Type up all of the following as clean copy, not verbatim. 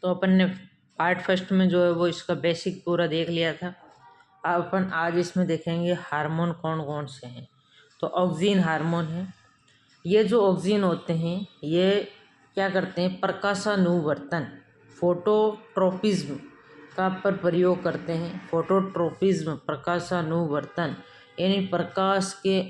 तो अपन ने part first में जो है वो इसका बेसिक पूरा देख लिया था। अब अपन आज इसमें देखेंगे हार्मोन कौन कौन से हैं। तो ऑक्सीन हार्मोन है। ये जो ऑक्सीन होते हैं ये क्या करते हैं, प्रकाशानुवर्तन फोटोट्रोपिज्म का पर प्रयोग करते हैं। फोटोट्रोपिज्म प्रकाशानुवर्तन यानी प्रकाश के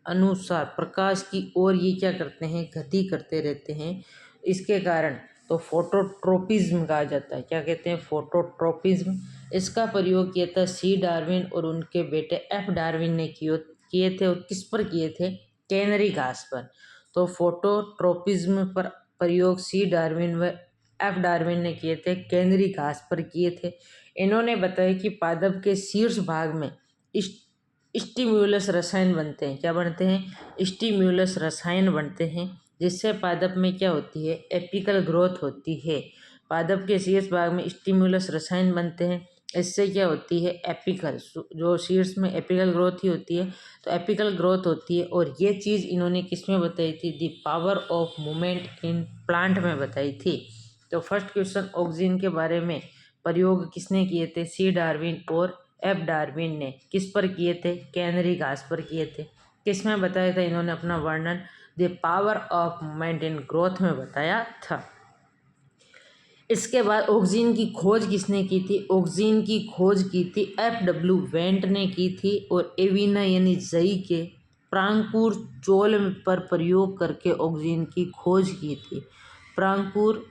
अनुसार प्रकाश की ओर ये क्या करते हैं, गति करते रहते हैं। इसके कारण तो फोटोट्रोपिज्म कहा जाता है। क्या कहते हैं, फोटोट्रोपिज्म। इसका प्रयोग किया था सी डार्विन और उनके बेटे एफ डार्विन ने किए थे। और किस पर किए थे, कैनरी घास पर। तो फोटोट्रोपिज्म पर प्रयोग सी डार्विन व एफ डार्विन ने किए थे, कैनरी घास पर किए थे। इन्होंने बताया कि पादप के शीर्ष भाग में स्टिम्युलस रसायन बनते हैं। क्या बनते हैं, स्टिम्युलस रसायन बनते हैं, जिससे पादप में क्या होती है, एपिकल ग्रोथ होती है। पादप के शीर्ष भाग में स्टिम्युलस रसायन बनते हैं, इससे क्या होती है, एपिकल, जो शीर्ष में एपिकल ग्रोथ ही होती है, तो एपिकल ग्रोथ होती है। और ये चीज़ इन्होंने किस में बताई थी, the power of movement in plant में बताई थी। तो फर्स्ट क्वेश्चन ऑक्सीजन के बारे में प्रयोग किसने किए थे, सी डार्विन और एफ डार्विन ने। किस पर किए थे, कैनरी घास पर किए थे। किस में बताया था इन्होंने अपना वर्णन, the power of movement in growth में बताया था। इसके बाद ऑक्सीजन की खोज किसने की थी, ऑक्सीजन की खोज की थी F.W. वेंट ने की थी। और एविना यानी जई के प्रांकुर चोल पर प्रयोग करके ऑक्सीजन की खोज की थी। प्रांकुर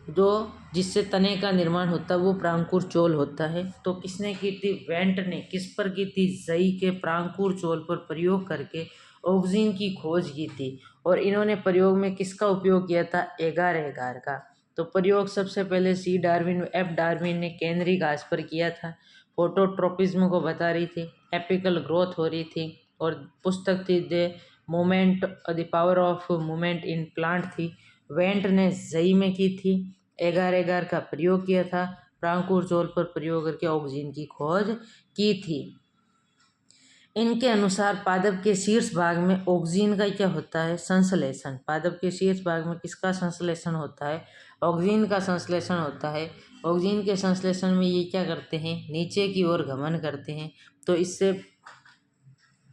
जो जिससे तने का निर्माण होता है वो प्रांकुर चोल होता है। तो किसने की थी, वेंट ने। किस पर की थी, जई के प्रांकुर चोल पर प्रयोग करके ऑक्सीजन की खोज की थी। और इन्होंने प्रयोग में किसका उपयोग किया था, एगार एगार का। तो प्रयोग सबसे पहले सी डार्विन एफ डार्विन ने कैनरी घास पर किया था। फोटोट्रोपिज्म को बता रही थी, एपिकल ग्रोथ हो रही थी। और पुस्तक थी the moment, the power of movement in plant थी। वेंट ने जई में की थी। एगार एगार का प्रयोग किया था, प्रांकुर चोल पर प्रयोग करके ऑक्सीजन की खोज की थी। इनके अनुसार पादप के शीर्ष भाग में ऑक्सीजन का क्या होता है, संश्लेषण। पादप के शीर्ष भाग में किसका संश्लेषण होता है, ऑक्सीजन का संश्लेषण होता है। ऑक्सीजन के संश्लेषण में ये क्या करते हैं, नीचे की ओर गमन करते हैं। तो इससे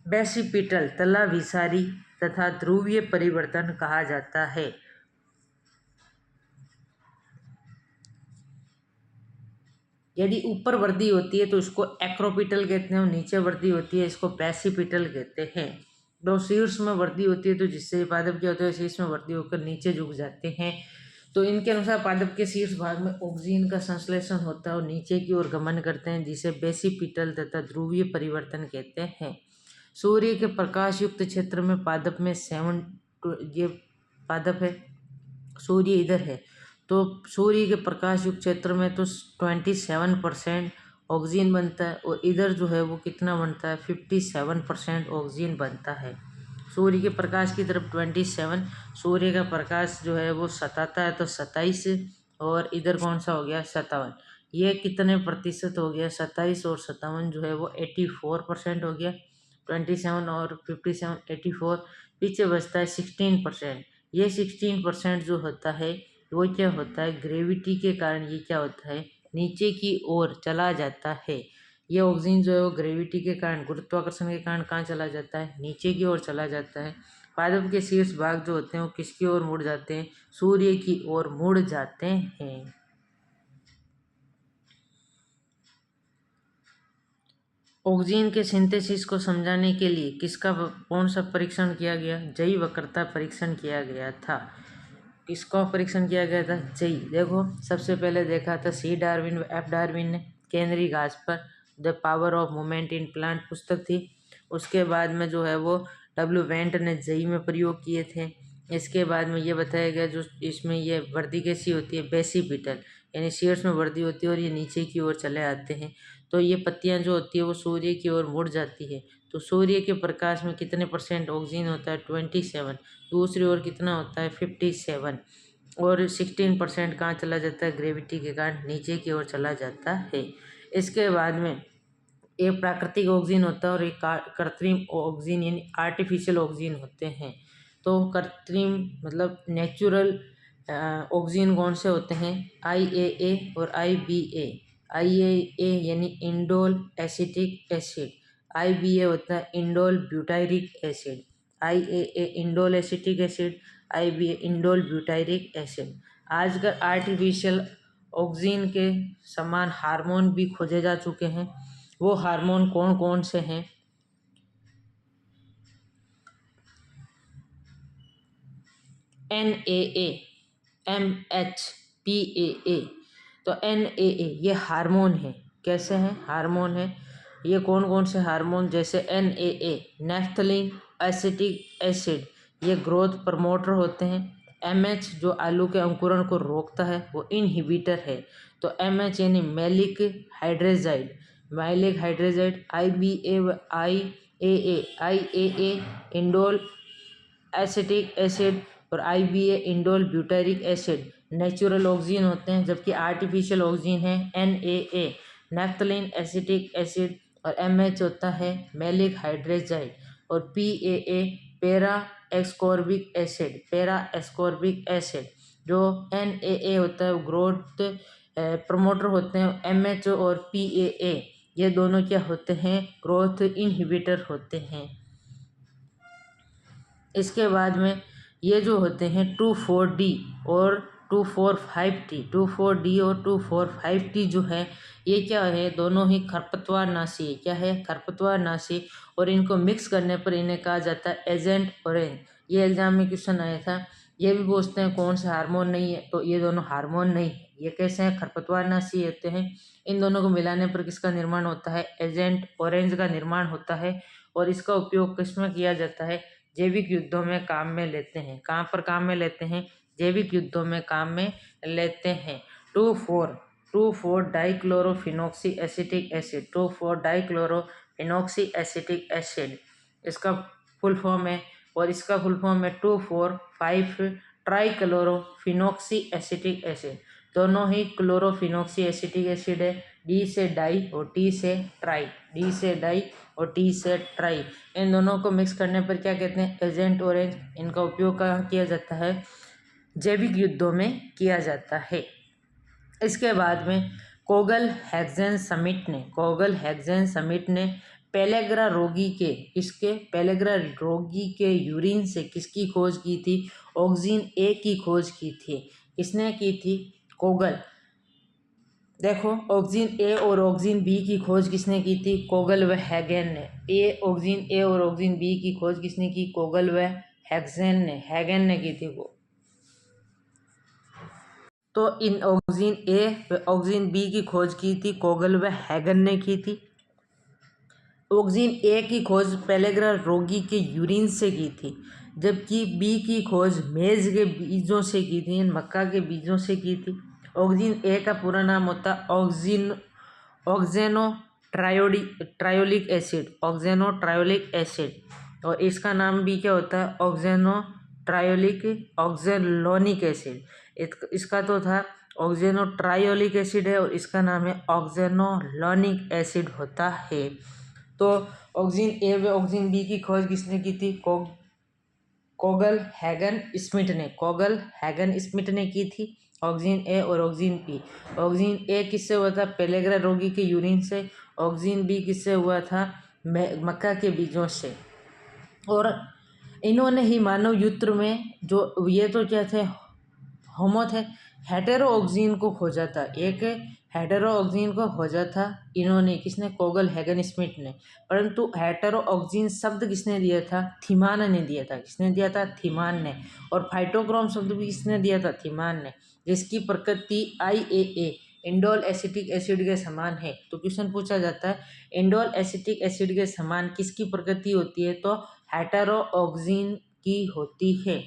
बेसिपिटल तलाभिसारी तथा ध्रुवीय परिवर्तन कहा जाता है। यदि ऊपर वृद्धि होती है तो इसको एक्रोपिटल कहते हैं, और नीचे वृद्धि होती है इसको बेसिपिटल कहते हैं। तो शीर्ष में वृद्धि होती है तो जिससे पादप क्या होता है, शीर्ष में वृद्धि होकर नीचे झुक जाते हैं। तो इनके अनुसार पादप के शीर्ष भाग में ऑक्सीजन का संश्लेषण होता है और नीचे की ओर गमन करते हैं, जिसे बेसिपिटल तथा ध्रुवीय परिवर्तन कहते हैं। सूर्य के प्रकाश युक्त क्षेत्र में पादप में ये पादप है, सूर्य इधर है, तो सूर्य के प्रकाश युक्त क्षेत्र में तो 27% ऑक्सीजन बनता है। और इधर जो है वो कितना बनता है, 57% ऑक्सीजन बनता है। सूर्य के प्रकाश की तरफ 27, सूर्य का प्रकाश जो है वो सताता है तो 27, और इधर कौन सा हो गया, 57। ये कितने प्रतिशत हो गया, 27 और 57 जो है वो 84% हो गया। 27 और 57 84, पीछे बचता है 16%। ये 16% जो होता है वो क्या होता है, ग्रेविटी के कारण ये क्या होता है, नीचे की ओर चला जाता है। ये ऑक्सीजन जो है वो ग्रेविटी के कारण, गुरुत्वाकर्षण के कारण कहाँ चला जाता है, नीचे की ओर चला जाता है। पादप के शीर्ष भाग जो होते हैं वो किसकी ओर मुड़ जाते हैं, सूर्य की ओर मुड़ जाते हैं। ऑक्सीजन के सिंथेसिस को समझाने के लिए किसका कौन सा परीक्षण किया गया, जैव वक्रता परीक्षण किया गया था। किसका परीक्षण किया गया था, जई। देखो सबसे पहले देखा था सी डार्विन व एफ डार्विन ने, कैनरी घास पर, the power of movement in plant पुस्तक थी। उसके बाद में जो है वो डब्ल्यू वेंट ने जई में प्रयोग किए थे। इसके बाद में ये बताया गया जो इसमें ये वृद्धि कैसी होती है, बेसिपिटल, यानी शीर्ष में वृद्धि होती है और ये नीचे की ओर चले आते हैं। तो ये पत्तियां जो होती है वो सूर्य की ओर मुड़ जाती है। तो सूर्य के प्रकाश में कितने % ऑक्सीजन होता है, 27। दूसरी ओर कितना होता है, 57। और 16% कहाँ चला जाता है, ग्रेविटी के कारण नीचे की ओर चला जाता है। इसके बाद में एक प्राकृतिक ऑक्सीजन होता है और एक कृत्रिम ऑक्सीजन यानी आर्टिफिशियल ऑक्सीजन होते हैं। तो कृत्रिम मतलब नेचुरल ऑक्सीन कौन से होते हैं, IAA और IBA। IAA यानी इंडोल एसिटिक एसिड, IBA होता है indole butyric acid. IAA indole acetic acid, IBA indole butyric acid. आजकल आर्टिफिशियल ऑक्सीन के समान हार्मोन भी खोजे जा चुके हैं। वो हार्मोन कौन कौन से हैं, NAA, MH, PAA। तो NAA ये हार्मोन है। कैसे हैं, हार्मोन है। ये कौन कौन से हार्मोन, जैसे NAA नैफ्थलीन एसिटिक एसिड, ये ग्रोथ प्रमोटर होते हैं। MH जो आलू के अंकुरण को रोकता है, वो इनहिबिटर है। तो MH यानी maleic hydrazide, maleic hydrazide. IAA indole acetic acid और IBA indole butyric acid natural oxygen होते हैं, जबकि आर्टिफिशियल ऑक्सीजन है NAA नैफ्थलीन एसिटिक एसिड और MH होता है मैलिक हाइड्रेजाइड और PAA para ascorbic acid, para ascorbic acid. जो NAA होता है वो ग्रोथ प्रमोटर होते हैं। MH और PAA ये दोनों क्या होते हैं, ग्रोथ इनहिबिटर होते हैं। इसके बाद में ये जो होते हैं 2,4-D और 2,4,5-T, 2,4-D और 2,4,5-T जो है, ये क्या है, दोनों ही खरपतवार नाशी। क्या है, खरपतवार नाशी। और इनको मिक्स करने पर इन्हें कहा जाता है एजेंट ऑरेंज। ये एग्जाम में क्वेश्चन आया था। ये भी पूछते हैं कौन सा हार्मोन नहीं है, तो ये दोनों हार्मोन नहीं है। ये कैसे हैं, खरपतवार नाशी होते हैं। इन दोनों को मिलाने पर किसका निर्माण होता है, एजेंट ऑरेंज का निर्माण होता है। और इसका उपयोग किसमें किया जाता है, जैविक युद्धों में काम में लेते हैं। कहाँ पर काम में लेते हैं, जैविक युद्धों में काम में लेते हैं। 2,4 dichlorophenoxy acetic acid, 2,4 dichlorophenoxy acetic acid इसका फुल फॉर्म है। और इसका फुल फॉर्म है 2,4,5 ट्राइक्लोरोफिनॉक्सी एसिटिक एसिड। दोनों ही क्लोरोफिनॉक्सी एसिटिक एसिड है। डी से डाई और टी से ट्राई, डी से डाई और टी से ट्राई। इन दोनों को मिक्स करने पर क्या कहते हैं, एजेंट ऑरेंज। इनका उपयोग कहाँ किया जाता है, जैविक युद्धों में किया जाता है। इसके बाद में कोगल हैग्जेन समिट ने पेलेग्रा रोगी के पेलेग्रा रोगी के यूरिन से किसकी खोज की थी, ऑक्सीन ए की खोज की थी। किसने की थी, कोगल। देखो ऑक्सीन ए और ऑक्सीन बी की खोज किसने की थी, कोगल व हैगेन ने। ऑक्सीन ए और ऑक्सीन बी की खोज किसने की, कोगल व हैगेन ने की थी वो। तो इन ऑक्सीन ए व ऑक्सीन बी की खोज की थी कोगल व हैगन ने की थी। ऑक्सीन ए की खोज पेलेग्रा रोगी के यूरिन से की थी, जबकि बी की खोज मेज के बीजों से की थी, मक्का के बीजों से की थी। ऑक्सीन ए का पूरा नाम होता है ऑक्जेनो ट्रायोलिक एसिड, और इसका नाम भी क्या होता है, ऑक्जेलोनिक एसिड। इसका तो था ऑक्जेनो ट्रायोलिक एसिड है और इसका नाम है ऑक्जेनोलोनिक एसिड होता है। तो ऑक्सीन ए व ऑक्सीन बी की खोज किसने की थी, कोगल हैगन स्मिथ ने की थी। ऑक्सीन ए और ऑक्सीन बी, ऑक्सीन ए किससे हुआ था, पेलेग्रा रोगी के यूरिन से। ऑक्सीन बी किससे हुआ था, मक्का के बीजों से। और इन्होंने ही मानव मूत्र में जो ये तो क्या थे, होमो थे, हेटेरो ऑक्सीन को खोजा था। एक हेटेरो ऑक्सीन को खोजा था इन्होंने, किसने, कोगल हैगन स्मिथ ने। परंतु हेटेरो ऑक्सीन शब्द किसने दिया था, थीमान ने दिया था। किसने दिया था, थीमान ने। और फाइटोक्रोम शब्द भी किसने दिया था, थीमान ने, जिसकी प्रकृति IAA इंडोल एसिटिक एसिड के समान है। तो क्वेश्चन पूछा जाता है इंडोल एसिटिक एसिड के समान किसकी प्रकृति होती है, तो हेटेरो ऑक्सीन की होती है।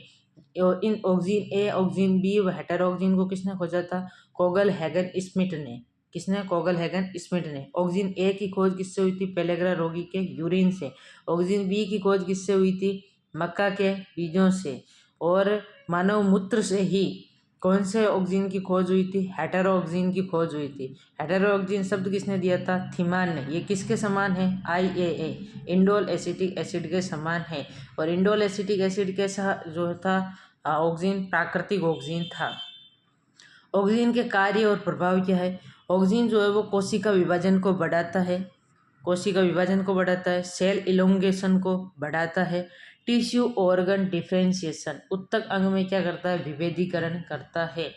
और इन ऑक्सीन ए, ऑक्सीन बी व हेटेरो ऑक्सीन को किसने खोजा था, कोगल हैगन स्मिथ ने। किसने, कोगल हैगन स्मिथ ने। ऑक्सीन ए की खोज किससे हुई थी, पेलेग्रा रोगी के यूरिन से। ऑक्सीन बी की खोज किससे हुई थी, मक्का के बीजों से। और मानव मूत्र से ही कौन से ऑक्सीन की खोज हुई थी, हेटेरो ऑक्सीन की खोज हुई थी। हेटेरो ऑक्सीन शब्द किसने दिया था, थीमान ने। ये किसके समान है, IAA इंडोल एसिटिक एसिड के समान है। और इंडोल एसिटिक एसिड कैसा जो था, ऑक्सीजन प्राकृतिक ऑक्सीजन था। ऑक्सीजन के कार्य और प्रभाव क्या है? ऑक्सीजन जो है वो कोशिका विभाजन को बढ़ाता है, कोशिका विभाजन को बढ़ाता है, सेल इलोंगेशन को बढ़ाता है, टिश्यू ऑर्गन डिफरेंशिएशन उत्तक अंग में क्या करता है? विभेदीकरण करता है।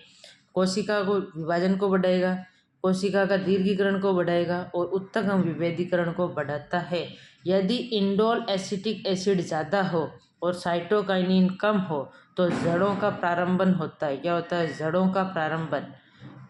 कोशिका को विभाजन को बढ़ाएगा, कोशिका का दीर्घीकरण को बढ़ाएगा और उत्तक अंग विभेदीकरण को बढ़ाता है। यदि इंडोल एसिटिक एसिड ज़्यादा हो और साइटोकाइनिन कम हो तो जड़ों का प्रारंभन होता है। क्या होता है? जड़ों का प्रारंभन।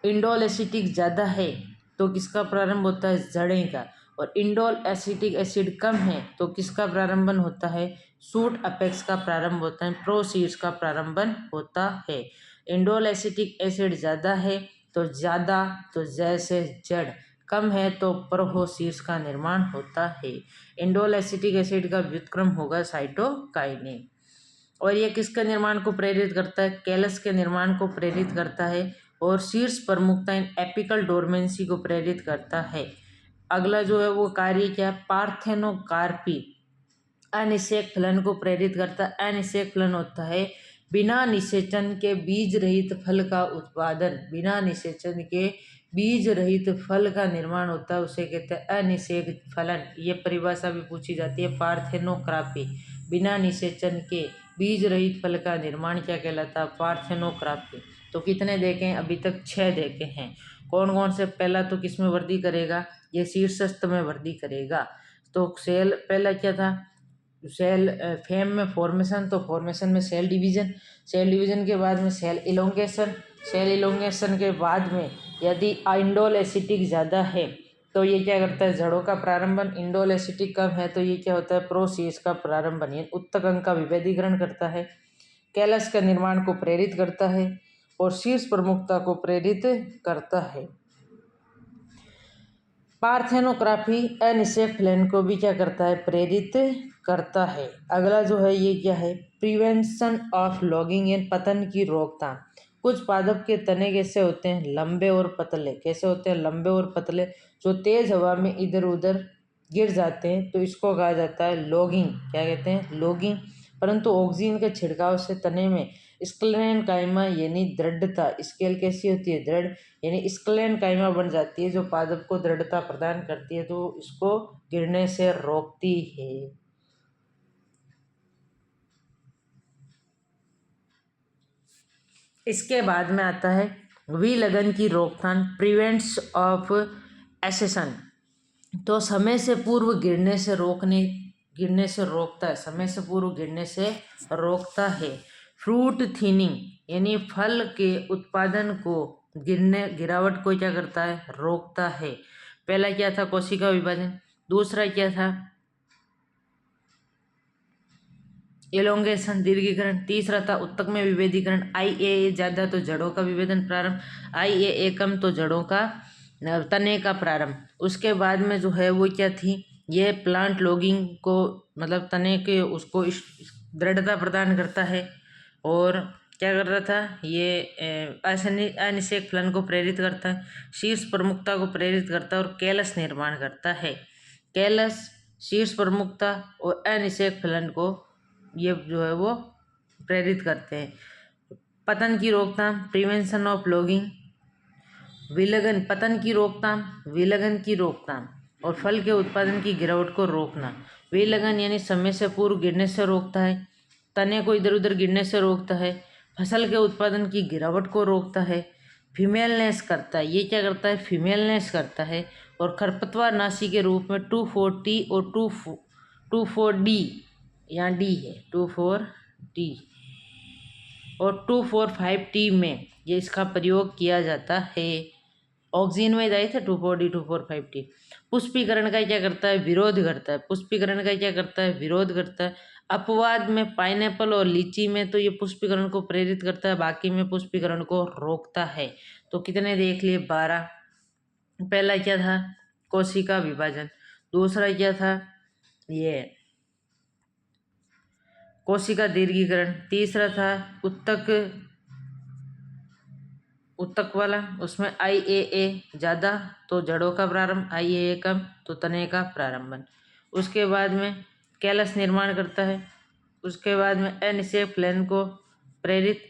इंडोल एसिटिक ज़्यादा है तो किसका प्रारंभ होता है? जड़ें का। और इंडोल एसिटिक एसिड कम है तो किसका प्रारंभन होता है? शूट अपेक्स का प्रारंभ होता है, प्रोसीड्स का प्रारंभन होता है। इंडोल एसिटिक एसिड ज़्यादा है तो ज़्यादा, तो जैसे जड़, कम है तो प्रोसीड्स का निर्माण होता है। इंडोल एसिटिक एसिड का व्युत्क्रम होगा साइटोकाइनिन। और यह किसके निर्माण को प्रेरित करता है? कैलस के निर्माण को प्रेरित करता है और शीर्ष प्रमुखता इन एपिकल डोरमेंसी को प्रेरित करता है। अगला जो है वो कार्य क्या है? पार्थेनोकार्पी अनिषेक फलन को प्रेरित करता है। अनिषेक फलन होता है बिना निषेचन के बीज रहित फल का उत्पादन। बिना निषेचन के बीज रहित फल का निर्माण होता है, उसे कहते हैं अनिषेक फलन। ये परिभाषा भी पूछी जाती है, पार्थेनोक्रापी। बिना निषेचन के बीज रहित फल का निर्माण क्या कहलाता है? पार्थेनोक्रापी। तो कितने देखे हैं? अभी तक 6 देखे हैं। कौन कौन से? पहला तो किस में वृद्धि करेगा? ये शीर्षस्थ में वृद्धि करेगा। तो सेल पहला क्या था? सेल फेम में फॉर्मेशन, तो फॉर्मेशन में सेल डिवीजन, सेल डिवीजन के बाद में सेल इलोंगेशन, सेल इलोंगेशन के बाद में यदि इंडोल एसिटिक ज़्यादा है तो ये क्या करता है? जड़ों का प्रारंभन। इंडोल एसिटिक कम है तो ये क्या होता है? प्रोसीड्स का प्रारंभन, यानी उत्तक अंग का विभेदीकरण करता है, कैलस के निर्माण को प्रेरित करता है और शीर्ष प्रमुखता को प्रेरित करता है। पार्थेनोग्राफी अनिषेक फलन को भी क्या करता है? प्रेरित करता है। अगला जो है ये क्या है? प्रिवेंशन ऑफ लॉगिंग, यानी पतन की रोकथाम। कुछ पादप के तने कैसे होते हैं? लंबे और पतले। कैसे होते हैं? लंबे और पतले, जो तेज हवा में इधर उधर गिर जाते हैं तो इसको कहा जाता है लॉगिंग। क्या कहते हैं? लॉगिंग। परंतु ऑक्सीजन के छिड़काव से तने में स्क्लेरन कायमा यानी दृढ़ता, स्केल कैसी होती है? दृढ़, यानी स्क्लेरन कायमा बन जाती है जो पादप को दृढ़ता प्रदान करती है, तो इसको गिरने से रोकती है। इसके बाद में आता है विलगन की रोकथाम, प्रिवेंट्स ऑफ एसेशन। तो समय से पूर्व गिरने से रोकता है, समय से पूर्व गिरने से रोकता है। फ्रूट थिनिंग, यानी फल के उत्पादन को गिरावट को क्या करता है? रोकता है। पहला क्या था? कोशिका विभाजन। दूसरा क्या था? एलोंगेशन, दीर्घीकरण। तीसरा था उत्तक में विभेदीकरण। IAA ज़्यादा तो जड़ों का विभेदन प्रारंभ, IAA कम तो जड़ों का तने का प्रारंभ। उसके बाद में जो है वो क्या थी? ये प्लांट लॉगिंग को, मतलब तने के उसको दृढ़ता प्रदान करता है। और क्या कर रहा था? ये अनिषेक फलन को प्रेरित करता है, शीर्ष प्रमुखता को प्रेरित करता है और कैलस निर्माण करता है। कैलस, शीर्ष प्रमुखता और अनिषेक फलन को ये जो है वो प्रेरित करते हैं। पतन की रोकथाम, प्रिवेंशन ऑफ लॉगिंग। विलगन, पतन की रोकथाम, विलगन की रोकथाम और फल के उत्पादन की गिरावट को रोकना। विलगन यानी समय से पूर्व गिरने से रोकता है, तने को इधर उधर गिरने से रोकता है, फसल के उत्पादन की गिरावट को रोकता है, फीमेलनेस करता है। ये क्या करता है? फीमेलनेस करता है। और खरपतवार नाशी के रूप में 2,4-T और 2,4-D, यहाँ D है, 2,4-D और 2,4,5-T में ये इसका प्रयोग किया जाता है। ऑक्सीजन में जाए थे 2,4-D 2,4,5-T। पुष्पीकरण का क्या करता है? विरोध करता है। पुष्पीकरण का क्या करता है? विरोध करता है। अपवाद में पाइनएप्पल और लीची में तो ये पुष्पीकरण को प्रेरित करता है, बाकी में पुष्पीकरण को रोकता है। तो कितने देख लिए? 12। पहला क्या था? कोशिका विभाजन। दूसरा क्या था? ये कोशिका दीर्घीकरण। तीसरा था उत्तक वाला, उसमें IAA ज़्यादा तो जड़ों का प्रारंभ, IAA कम तो तने का प्रारंभन। उसके बाद में कैलस निर्माण करता है। उसके बाद में अनिषेक फलन को प्रेरित।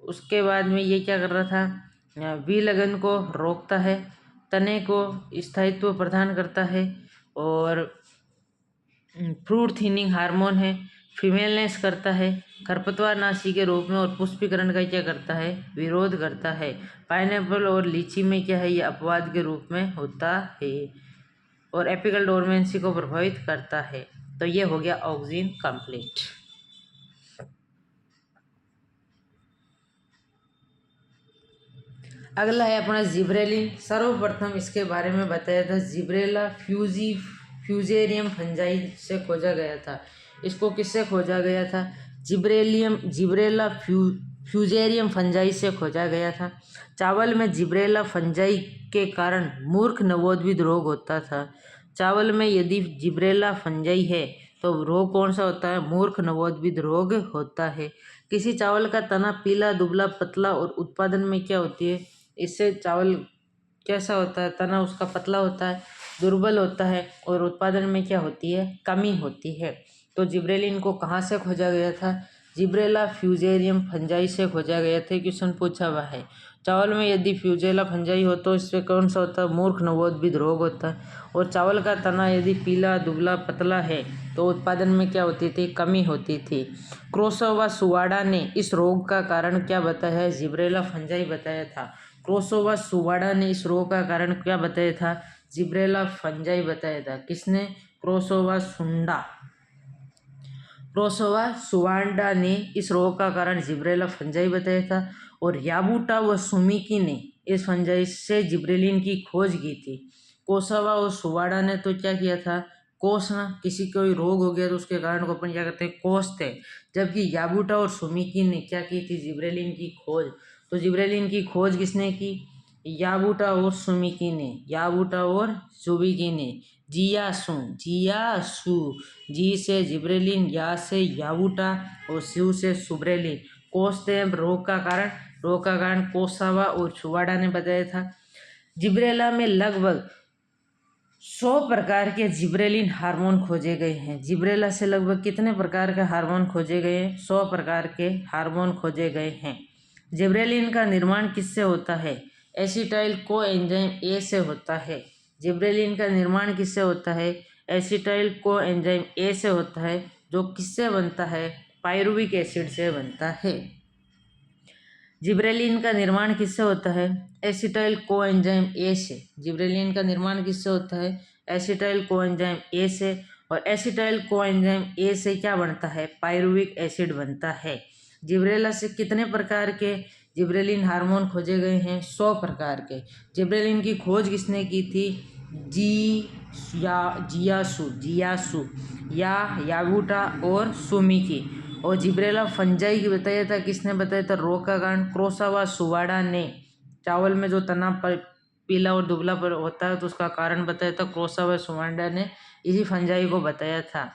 उसके बाद में ये क्या कर रहा था, विलयन को रोकता है, तने को स्थायित्व प्रदान करता है, और फ्रूट थिनिंग हार्मोन है, फीमेलनेस करता है, खरपतवार नाशी के रूप में, और पुष्पीकरण का क्या करता है, विरोध करता है। पाइनएप्पल और लीची में क्या है, ये अपवाद के रूप में होता है, और एपिकल डोरमेंसी को प्रभावित करता है। तो ये हो गया ऑक्सिन कंप्लीट। अगला है अपना जिब्रेलिन। सर्वप्रथम इसके बारे में बताया था, जिब्रेला फ्यूजेरियम फंजाई से खोजा गया था। इसको किससे खोजा गया था, जिब्रेला फ्यूजेरियम फंजाई से खोजा गया था। चावल में जिब्रेला फंजाई के कारण मूर्ख नवोद्भिद रोग होता था। चावल में यदि जिब्रेला फंजाई है तो रोग कौन सा होता है, मूर्ख नवोद्भिद रोग होता है। किसी चावल का तना पीला, दुबला, पतला और उत्पादन में क्या होती है, इससे चावल कैसा होता है, तना उसका पतला होता है, दुर्बल होता है, और उत्पादन में क्या होती है, कमी होती है। तो जिब्रेलिन को कहाँ से खोजा गया था, जिब्रेला फ्यूजेरियम फंजाई से खोजा गया था। क्वेश्चन पूछा हुआ है, चावल में यदि फ्यूजेला फंजाई हो तो इससे कौन सा होता है, मूर्ख नवोद्भिद रोग होता है। और चावल का तना यदि पीला, दुबला, पतला है तो उत्पादन में क्या होती थी, कमी होती थी। क्रोसोवा सुवाडा ने इस रोग का कारण क्या बताया है, जिब्रेला फंजाई बताया था। क्रोसोवा सुवाडा ने इस रोग का कारण क्या बताया था, जिब्रेला फंजाई बताया था। किसने, क्रोसोवा सुवाडा ने इस रोग का कारण जिब्रेला फंजाई बताया था। और याबूटा व सुमिकी ने इस फंजाई से जिब्रेलिन की खोज की थी। क्रोसोवा और सुवाडा ने तो क्या किया था, कोसना, किसी कोई रोग हो गया तो उसके कारण को अपन क्या करते हैं, कोसते हैं। जबकि याबूटा और सुमिकी ने क्या की थी, जिब्रेलिन की खोज। तो जिब्रेलिन की खोज किसने की, याबूटा और सुमिकी ने, जियासु, जी से जिब्रेलिन, या से याबूटा, और सु से सुब्रेलिन। कोसते रोग का कारण कोसावा और सुवाडा ने बताया था। जिब्रेला में लगभग 100 प्रकार के जिब्रेलिन हार्मोन खोजे गए हैं। जिब्रेला से लगभग कितने प्रकार के हार्मोन खोजे गए हैं, 100 प्रकार के हार्मोन खोजे गए हैं। जिब्रेलिन का निर्माण किससे होता है, एसिटाइल कोएंजाइम ए से होता है। जिब्रेलिन का निर्माण किससे होता है, एसिटाइल कोएंजाइम ए से होता है, जो किससे बनता है, पायरुविक एसिड से बनता है। जिब्रेलिन का निर्माण किससे होता है, एसिटाइल कोएंजाइम ए से। जिब्रेलिन का निर्माण किससे होता है, एसिटाइल कोएंजाइम ए से। और एसिटाइल कोएंजाइम ए से क्या बनता है, पायरुविक एसिड बनता है। जिब्रेला से कितने प्रकार के जिब्रेलिन हार्मोन खोजे गए हैं, 100 प्रकार के। जिब्रेलिन की खोज किसने की थी, जियासु, याबूटा और सुमिकी। और जिब्रेला फंजाई की बताया था, किसने बताया था, रोग का कारण क्रोसोवा सुवाडा ने। चावल में जो तना पीला और दुबला पर होता है तो उसका कारण बताया था क्रोसोवा सुवाडा ने, इसी फंजाई को बताया था।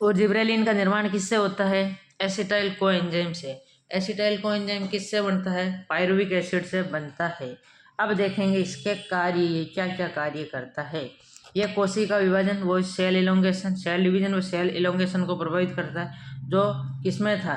और जिब्रेलिन का निर्माण किससे होता है, एसिटाइल कोएंजाइम से। एसिटाइल कोएंजाइम किससे बनता है, पायरुविक एसिड से बनता है। अब देखेंगे इसके कार्य, ये क्या क्या कार्य करता है। यह कोशिका विभाजन वो सेल इलोंगेशन, सेल डिवीजन वो सेल इलोंगेशन को प्रभावित करता है, जो किसमें था,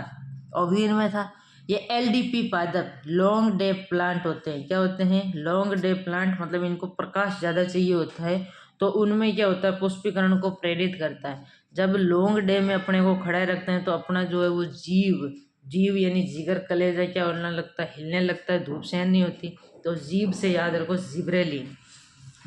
ऑक्सिन में था। ये एलडीपी पादप लॉन्ग डे प्लांट होते हैं। क्या होते हैं, लॉन्ग डे प्लांट, मतलब इनको प्रकाश ज़्यादा चाहिए होता है, तो उनमें क्या होता है, पुष्पीकरण को प्रेरित करता है। जब लॉन्ग डे में अपने को खड़े रखते हैं तो अपना जो है वो जीव यानी जिगर कलेजा क्या होने लगता है, हिलने लगता है, धूप सहन नहीं होती, तो जीभ से याद रखो जिब्रेलिन।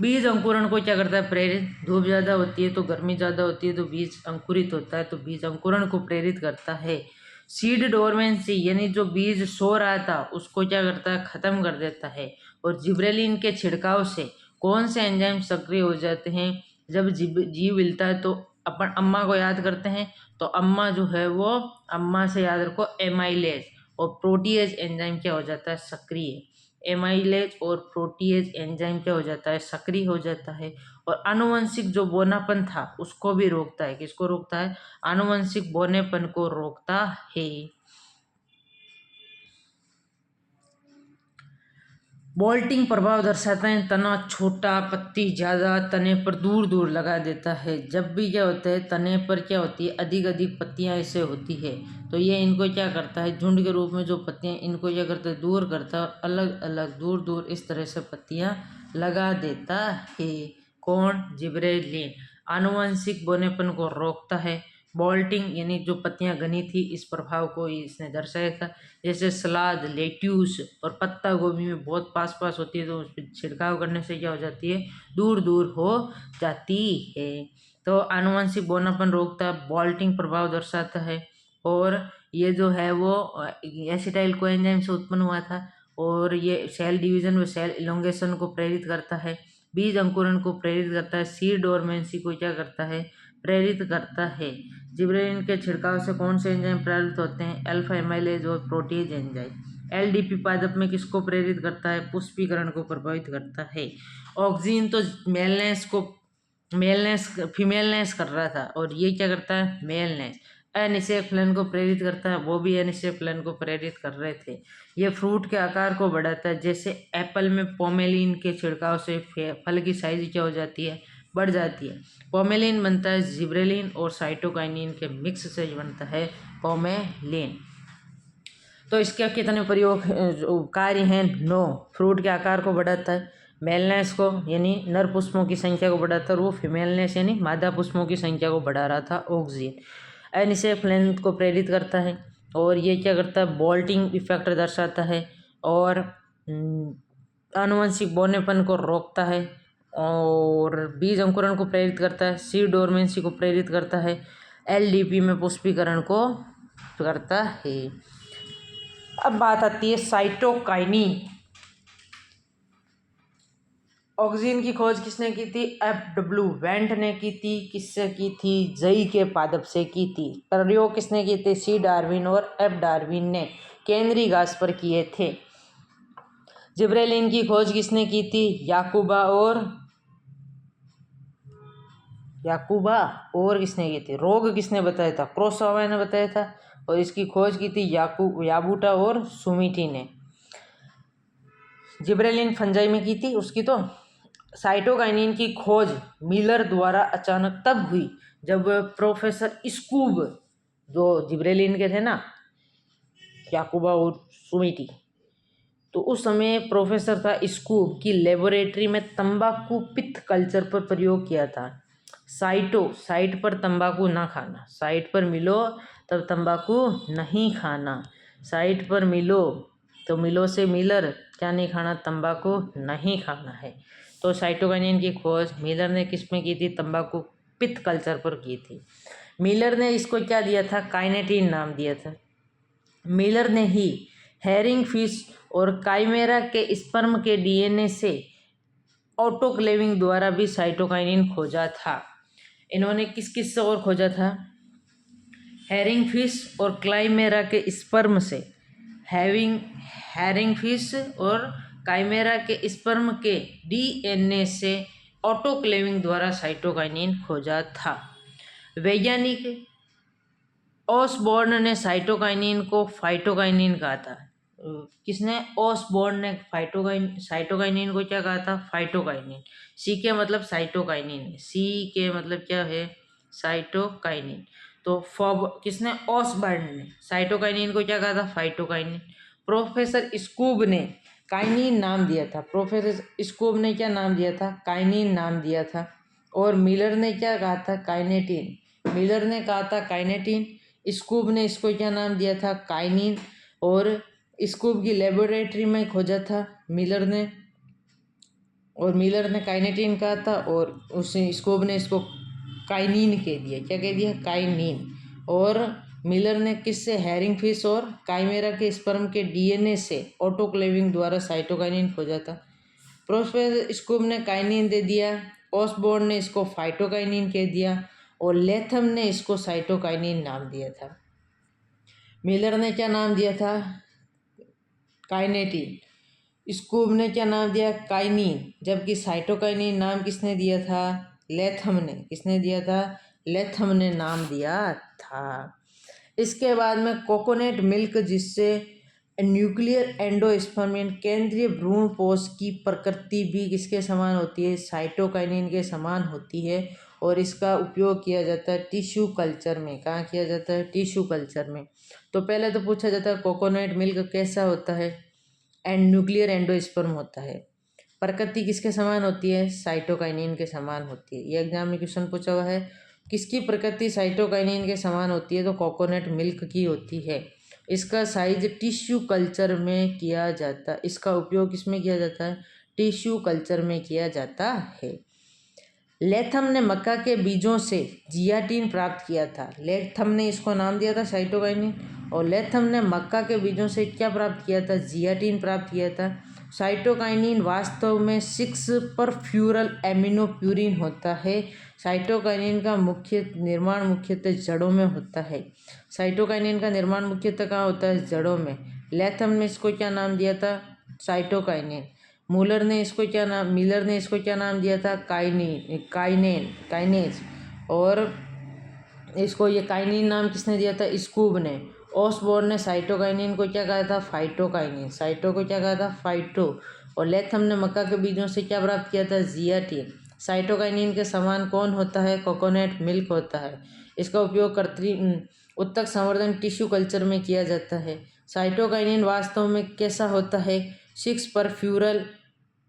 बीज अंकुरण को क्या करता है, प्रेरित। धूप ज़्यादा होती है तो गर्मी ज़्यादा होती है तो बीज अंकुरित होता है, तो बीज अंकुरण को प्रेरित करता है। सीड डोरमेंसी यानी जो बीज सो रहा था उसको क्या करता है, ख़त्म कर देता है। और जिब्रेलिन के छिड़काव से कौन से एंजाइम सक्रिय हो जाते हैं, जब जीव हिलता है तो अपन अम्मा को याद करते हैं, तो अम्मा जो है वो, अम्मा से याद रखो एमाइलेज और प्रोटीएज एंजाइम क्या हो जाता है, सक्रिय। एमाइलेज और प्रोटीएज एंजाइम क्या हो जाता है, सक्रिय हो जाता है। और आनुवंशिक जो बोनापन था उसको भी रोकता है। किसको रोकता है, आनुवंशिक बोनेपन को रोकता है। बोल्टिंग प्रभाव दर्शाते हैं तना छोटा, पत्ती ज़्यादा, तने पर दूर दूर लगा देता है। जब भी क्या होता है, तने पर क्या होती है, अधिक अधिक पत्तियां ऐसे होती है, तो ये इनको क्या करता है, झुंड के रूप में जो पत्तियां, इनको क्या करता है, दूर करता है, अलग अलग दूर दूर इस तरह से पत्तियां लगा देता है। कौन? जिब्रेलिन। आनुवंशिक बोनेपन को रोकता है। बोल्टिंग यानी जो पत्तियां घनी थी, इस प्रभाव को इसने दर्शाया था। जैसे सलाद, लेट्यूस और पत्ता गोभी में बहुत पास पास होती है, तो उस पर छिड़काव करने से क्या हो जाती है, दूर दूर हो जाती है। तो आनुवंशिक बोनापन रोकता, बोल्टिंग प्रभाव दर्शाता है। और ये जो है वो एसिटाइल कोएंजाइम से उत्पन्न हुआ था, और ये सेल डिवीजन व सेल इलोंगेशन को प्रेरित करता है, बीज अंकुरण को प्रेरित करता है, सीड डोरमेंसी को क्या करता है, प्रेरित करता है। जिब्रेलिन के छिड़काव से कौन से एंजाइम प्रेरित होते हैं? अल्फा एमाइलेज और प्रोटीज एंजाइम। एलडीपी पादप में किसको प्रेरित करता है? पुष्पीकरण को प्रभावित करता है। ऑक्सीन तो फीमेलनेस कर रहा था, और ये क्या करता है? मेलनेस। अनिसेफ्लन को प्रेरित करता है, वो भी अनिसेफ्लन को प्रेरित कर रहे थे। ये फ्रूट के आकार को बढ़ाता है, जैसे एप्पल में पोमेलिन के छिड़काव से फल की साइज क्या हो जाती है, बढ़ जाती है। पोमेलिन बनता है जिब्रेलिन और साइटोकाइनिन के मिक्स से बनता है पोमेलिन। तो इसके कितने प्रयोग कार्य हैं? 9। फ्रूट के आकार को बढ़ाता है, मेलनेस को यानी नर पुष्पों की संख्या को बढ़ाता है, और वो फीमेलनेस यानी मादा पुष्पों की संख्या को बढ़ा रहा था ऑक्सीजन। एनिसेफ्लिन को प्रेरित करता है, और ये क्या करता है? बोल्टिंग इफेक्ट दर्शाता है, और आनुवंशिक बोनेपन को रोकता है, और बीज अंकुरण को प्रेरित करता है, सीड डोरमेंसी को प्रेरित करता है, एलडीपी में पुष्पीकरण को करता है। अब बात आती है साइटोकाइनिन। ऑक्सीजन की खोज किसने की थी? एफ.डब्ल्यू. वेंट ने की थी। किससे की थी? जई के पादप से की थी। प्रयोग किसने किए थे? सी डार्विन और एफ डार्विन ने केंद्रीय घास पर किए थे। जिब्रेलिन की खोज किसने की थी? याकूबा और किसने की थी? रोग किसने बताया था? क्रोसोवा ने बताया था, और इसकी खोज की थी याबूटा और सुमिटी ने। जिब्रेलिन फंजाई में की थी उसकी। तो साइटोकाइनिन की खोज मिलर द्वारा अचानक तब हुई जब प्रोफेसर स्कूब, जो जिब्रेलिन के थे ना, याकूबा और सुमिटी, तो उस समय प्रोफेसर था स्कूब की लेबोरेटरी में तंबाकू पित्त कल्चर पर प्रयोग किया था। साइट पर तंबाकू ना खाना, साइट पर मिलो तब तंबाकू नहीं खाना, साइट पर मिलो तो मिलो से मिलर क्या नहीं खाना? तंबाकू नहीं खाना है। तो साइटोकाइनिन की खोज मिलर ने किस में की थी? तंबाकू पित्त कल्चर पर की थी। मिलर ने इसको क्या दिया था? काइनेटिन नाम दिया था। मिलर ने ही हेरिंग फिश और काइमेरा के स्पर्म के डीएनए से ऑटोक्लेविंग द्वारा भी साइटोकाइनिन खोजा था। इन्होंने किस किस से और खोजा था? हेरिंग फिश और काइमेरा के स्पर्म से, हेरिंग फिश और काइमेरा के स्पर्म के डीएनए से ऑटोक्लेविंग द्वारा साइटोकाइनिन खोजा था। वैज्ञानिक ओसबोर्न ने साइटोकाइनिन को फाइटोकाइनिन कहा था। किसने? ओसबोर्न ने साइटोकाइनिन को क्या कहा था? फाइटोकाइनिन। सी के मतलब साइटोकाइनिन, सी के मतलब क्या है? साइटोकाइनिन। तो किसने? ओसबोर्न ने साइटोकाइनिन को क्या कहा था? फाइटोकाइनिन। प्रोफेसर स्कूब ने काइनिन नाम दिया था। प्रोफेसर स्कूब ने क्या नाम दिया था? काइनिन नाम दिया था। और मिलर ने क्या कहा था? काइनेटिन। मिलर ने कहा था काइनेटिन, स्कूब ने इसको क्या नाम दिया था? काइनिन। और स्कूब की लेबोरेटरी में खोजा था मिलर ने, और मिलर ने काइनेटिन कहा था, और उस स्कूब ने इसको काइनिन कह दिया। क्या कह दिया? काइनिन। और मिलर ने किससे? हेरिंग फिश और काइमेरा के स्पर्म के डीएनए से ऑटोक्लेविंग द्वारा साइटोकाइनिन खोजा था। प्रोफेसर स्कूब ने काइनिन दे दिया, ओसबोर्न ने इसको फाइटोकाइनिन कह दिया, और लेथम ने इसको साइटोकाइनिन नाम दिया था। मिलर ने क्या नाम दिया था? काइनेटिन। स्कूब ने क्या नाम दिया? काइनिन। जबकि साइटोकाइनिन नाम किसने दिया था? लेथम ने। किसने दिया था? लेथम ने नाम दिया था। इसके बाद में कोकोनट मिल्क, जिससे न्यूक्लियर एंडोस्पर्म केंद्रीय भ्रूण पोष की प्रकृति भी किसके समान होती है, साइटोकाइनिन के समान होती है। और इसका उपयोग किया जाता है टिश्यू कल्चर में। कहाँ किया जाता है, टिश्यू कल्चर में। तो पहले तो पूछा जाता है कोकोनट मिल्क कैसा होता है, न्यूक्लियर एंडोस्पर्म होता है। प्रकृति किसके समान होती है, साइटोकाइनिन के समान होती है। ये एग्जाम में क्वेश्चन पूछा हुआ है, किसकी प्रकृति साइटोकाइनिन के समान होती है, तो कोकोनट मिल्क की होती है। इसका साइज टिश्यू कल्चर में किया जाता है, इसका उपयोग किसमें किया जाता है, टिश्यू कल्चर में किया जाता है। लेथम ने मक्का के बीजों से जियाटिन प्राप्त किया था। लेथम ने इसको नाम दिया था साइटोकाइनिन, और लेथम ने मक्का के बीजों से क्या प्राप्त किया था, जियाटिन प्राप्त किया था। साइटोकाइनिन वास्तव में 6-परफ्यूरल एमिनोप्यूरिन होता है। साइटोकाइनिन का मुख्य निर्माण मुख्यतः जड़ों में होता है। साइटोकाइनिन का निर्माण मुख्यतः कहाँ होता है, जड़ों में। लेथम ने इसको क्या नाम दिया था, साइटोकाइनिन। मिलर ने इसको क्या नाम दिया था, काइनेज। और इसको ये काइनिन नाम किसने दिया था, स्कूब ने। ओसबोर्न ने साइटोकाइनिन को क्या कहा था, फाइटोकाइनिन। साइटो को क्या कहा था, फाइटो। और लेथम ने मक्का के बीजों से क्या प्राप्त किया था, जियाटिन। साइटोकाइनिन के समान कौन होता है, कोकोनट मिल्क होता है। इसका उपयोग कृत्रिम उत्तक संवर्धन टिश्यू कल्चर में किया जाता है। साइटोकाइनिन वास्तव में कैसा होता है, 6-परफ्यूरल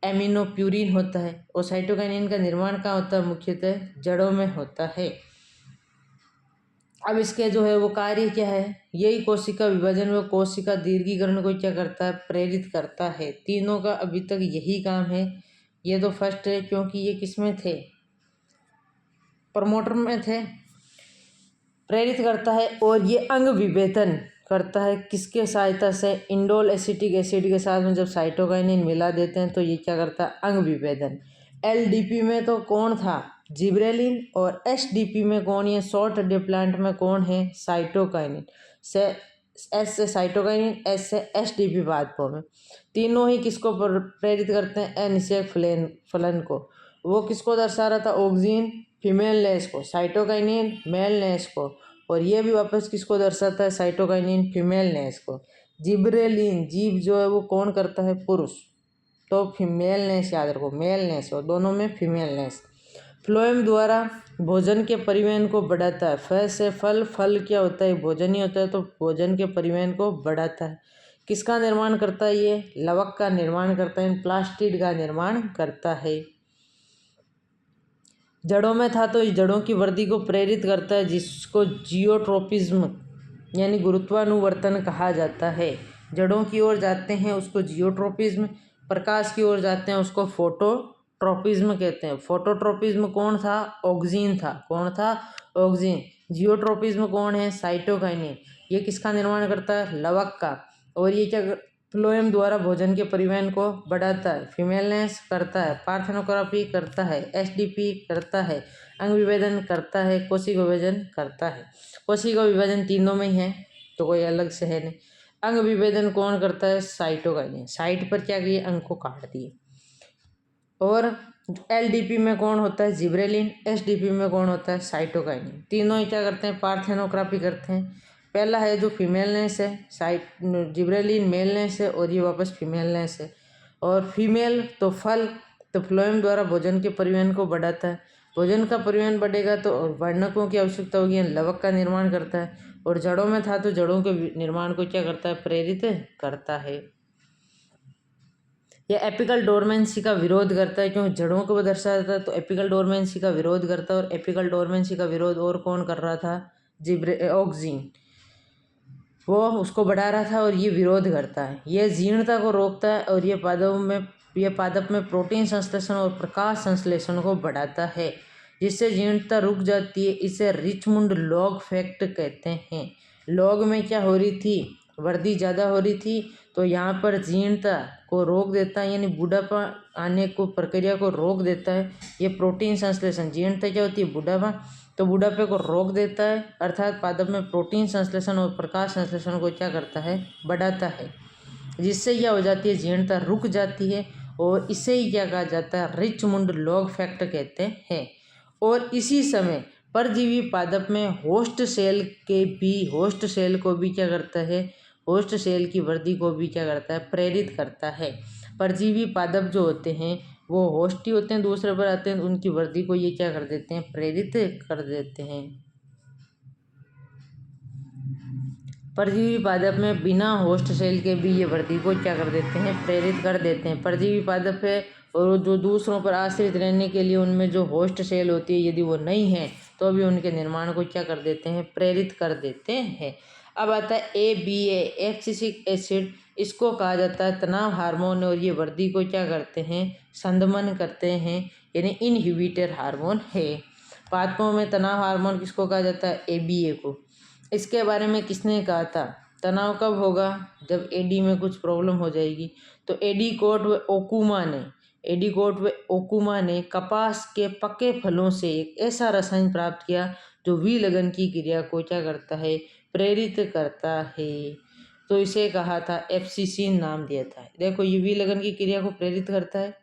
एमिनोप्यूरिन होता है। और साइटोकाइनिन का निर्माण कहाँ होता है, मुख्यतः जड़ों में होता है। अब इसके जो है वो कार्य क्या है, यही कोशिका विभाजन व कोशिका दीर्घीकरण को क्या करता है, प्रेरित करता है। तीनों का अभी तक यही काम है। ये तो फर्स्ट है क्योंकि ये किसमें थे, प्रमोटर में थे। प्रेरित करता है और ये अंग विभेदन करता है किसके सहायता से, इंडोल एसिटिक एसिड के साथ में जब साइटोकाइनिन मिला देते हैं तो ये क्या करता है, अंग विभेदन। एलडीपी में तो कौन था, जिब्रेलिन। और एसडीपी में कौन है, शॉर्ट डे प्लांट में कौन है, साइटोकाइनिन। से एस से साइटोकाइनिन, एस से एसडीपी बाद में। तीनों ही किसको प्रेरित करते हैं, अनिषेक फलन को। वो किसको दर्शा रहा था, ऑक्सिन फीमेल नेस को, साइटोकाइनिन मेल नेस को। और ये भी वापस किसको दर्शाता है, साइटोकाइनिन फीमेल नेस को। जिब्रेलिन, जीव जो है वो कौन करता है, पुरुष। तो फीमेल नेस याद रखो, मेल नेस और दोनों में फीमेल नेस। फ्लोएम द्वारा भोजन के परिवहन को बढ़ाता है। फ से फल, फल क्या होता है, भोजन ही होता है, तो भोजन के परिवहन को बढ़ाता है। किसका निर्माण करता है, ये लवक का निर्माण करता है, प्लास्टिड का निर्माण करता है। जड़ों में था तो इस जड़ों की वृद्धि को प्रेरित करता है, जिसको जियोट्रोपिज्म यानी गुरुत्वानुवर्तन कहा जाता है। जड़ों की ओर जाते हैं उसको जियोट्रोपिज्म, प्रकाश की ओर जाते हैं उसको फोटोट्रोपिज्म कहते हैं। फोटोट्रोपिज्म कौन था, ऑक्सिन था। कौन था, ऑक्सिन। जियोट्रोपिज्म कौन है, साइटोकाइनिन। ये किसका निर्माण करता है, लवक का। और ये क्या फ्लोएम द्वारा भोजन के परिवहन को बढ़ाता है, फीमेलनेस करता है, पार्थेनोग्राफी करता है, एसडीपी करता है, अंग विभेदन करता है, कोशिका विभाजन करता है। कोशिका विभाजन तीनों में ही है तो कोई अलग से है नहीं। अंग विभेदन कौन करता है, साइटोकाइनिन। साइट पर क्या किए, अंग को काट दिए। और एलडीपी में कौन होता है, जिब्रेलिन। एसडीपी में कौन होता है, साइटोकाइनिन। तीनों ही क्या करते हैं, पार्थेनोग्राफी करते हैं। पहला है जो फीमेलनेस है, जिब्रेलिन मेलनेस है और ये वापस फीमेलनेस है। और फीमेल तो फल, तो फ्लोएम द्वारा भोजन के परिवहन को बढ़ाता है। भोजन का परिवहन बढ़ेगा तो वर्णकों की आवश्यकता होगी, लवक का निर्माण करता है। और जड़ों में था तो जड़ों के निर्माण को क्या करता है, प्रेरित करता है। यह एपिकल डोरमेंसी का विरोध करता है, क्योंकि जड़ों को दर्शाता है तो एपिकल डोरमेंसी का विरोध करता है। और एपिकल डोरमेंसी का विरोध और कौन कर रहा था, ऑक्सिन। वो उसको बढ़ा रहा था और ये विरोध करता है। यह जीर्णता को रोकता है और ये पादप में प्रोटीन संश्लेषण और प्रकाश संश्लेषण को बढ़ाता है, जिससे जीर्णता रुक जाती है। इसे रिचमुंड लॉग फैक्ट कहते हैं। लॉग में क्या हो रही थी, वृद्धि ज़्यादा हो रही थी, तो यहाँ पर जीर्णता को रोक देता है, यानी बुढ़ापा आने को प्रक्रिया को रोक देता है। ये प्रोटीन संश्लेषण, जीर्णता क्या होती है, बुढ़ापा, तो बुढ़ापे को रोक देता है, अर्थात पादप में प्रोटीन संश्लेषण और प्रकाश संश्लेषण को क्या करता है, बढ़ाता है, जिससे क्या हो जाती है, जीर्णता रुक जाती है। और इसे ही क्या कहा जाता है, रिचमुंड लॉग फैक्ट कहते हैं। और इसी समय परजीवी पादप में होस्ट सेल को भी क्या करता है, होस्ट सेल की वृद्धि को भी क्या करता है, प्रेरित करता है। परजीवी पादप जो होते हैं वो होस्ट ही होते हैं, दूसरे पर आते हैं, उनकी वृद्धि को ये क्या कर देते हैं, प्रेरित कर देते हैं। परजीवी पादप में बिना होस्ट सेल के भी ये वृद्धि को क्या कर देते हैं, प्रेरित कर देते हैं। परजीवी पादप है और जो दूसरों पर आश्रित रहने के लिए उनमें जो होस्ट सेल होती है यदि वो नहीं है तो भी उनके निर्माण को क्या कर देते हैं, प्रेरित कर देते हैं। अब आता है ABA, एब्सिसिक एसिड, इसको कहा जाता है तनाव हार्मोन और ये वृद्धि को क्या करते हैं, संदमन करते हैं, यानी इनहिबिटर हार्मोन है। पादपों में तनाव हार्मोन किसको कहा जाता है, ABA को। इसके बारे में किसने कहा था, तनाव कब होगा, जब एडी में कुछ प्रॉब्लम हो जाएगी। तो एडीकोट व ओकुमा ने कपास के पके फलों से एक ऐसा रसायन प्राप्त किया जो विलयन की क्रिया को क्या करता है, प्रेरित करता है। तो इसे कहा था एब्सिसिन नाम दिया था। देखो ये विलयन की क्रिया को प्रेरित करता है।